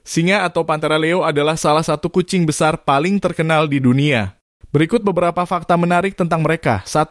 Singa atau Panthera leo adalah salah satu kucing besar paling terkenal di dunia. Berikut beberapa fakta menarik tentang mereka. 1.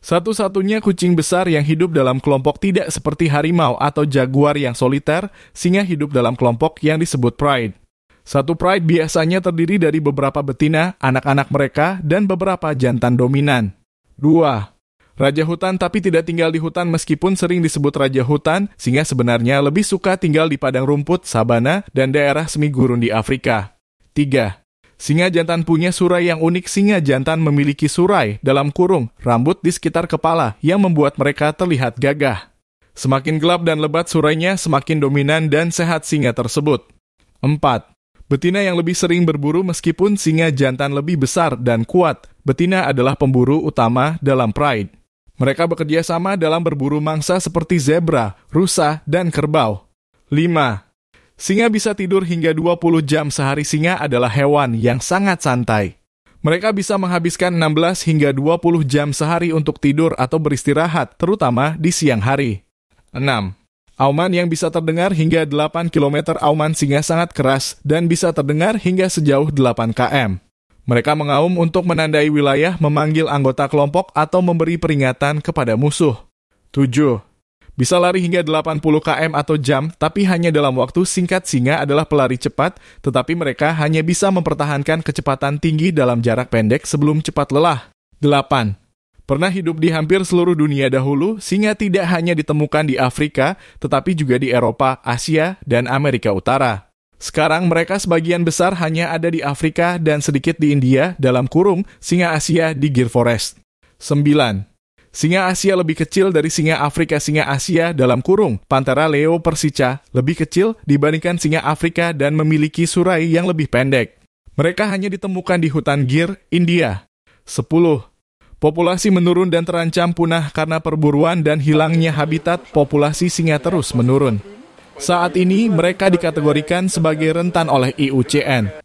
Satu-satunya kucing besar yang hidup dalam kelompok tidak seperti harimau atau jaguar yang soliter, singa hidup dalam kelompok yang disebut pride. Satu pride biasanya terdiri dari beberapa betina, anak-anak mereka, dan beberapa jantan dominan. 2. Raja hutan tapi tidak tinggal di hutan meskipun sering disebut raja hutan, singa sebenarnya lebih suka tinggal di padang rumput, sabana, dan daerah semi gurun di Afrika. 3. Singa jantan punya surai yang unik. Singa jantan memiliki surai, dalam kurung, rambut di sekitar kepala yang membuat mereka terlihat gagah. Semakin gelap dan lebat surainya, semakin dominan dan sehat singa tersebut. 4. Betina yang lebih sering berburu meskipun singa jantan lebih besar dan kuat. Betina adalah pemburu utama dalam pride. Mereka bekerja sama dalam berburu mangsa seperti zebra, rusa, dan kerbau. 5. Singa bisa tidur hingga 20 jam sehari. Singa adalah hewan yang sangat santai. Mereka bisa menghabiskan 16 hingga 20 jam sehari untuk tidur atau beristirahat, terutama di siang hari. 6. Auman yang bisa terdengar hingga 8 km. Auman singa sangat keras dan bisa terdengar hingga sejauh 8 km. Mereka mengaum untuk menandai wilayah, memanggil anggota kelompok, atau memberi peringatan kepada musuh. 7. Bisa lari hingga 80 km atau jam, tapi hanya dalam waktu singkat. Singa adalah pelari cepat, tetapi mereka hanya bisa mempertahankan kecepatan tinggi dalam jarak pendek sebelum cepat lelah. 8. Pernah hidup di hampir seluruh dunia dahulu, singa tidak hanya ditemukan di Afrika, tetapi juga di Eropa, Asia, dan Amerika Utara. Sekarang mereka sebagian besar hanya ada di Afrika dan sedikit di India, dalam kurung, singa Asia di Gir Forest. 9. Singa Asia lebih kecil dari singa Afrika. Singa Asia dalam kurung, Panthera leo persica, lebih kecil dibandingkan singa Afrika dan memiliki surai yang lebih pendek. Mereka hanya ditemukan di hutan Gir, India. 10. Populasi menurun dan terancam punah karena perburuan dan hilangnya habitat. Populasi singa terus menurun. Saat ini, mereka dikategorikan sebagai rentan oleh IUCN.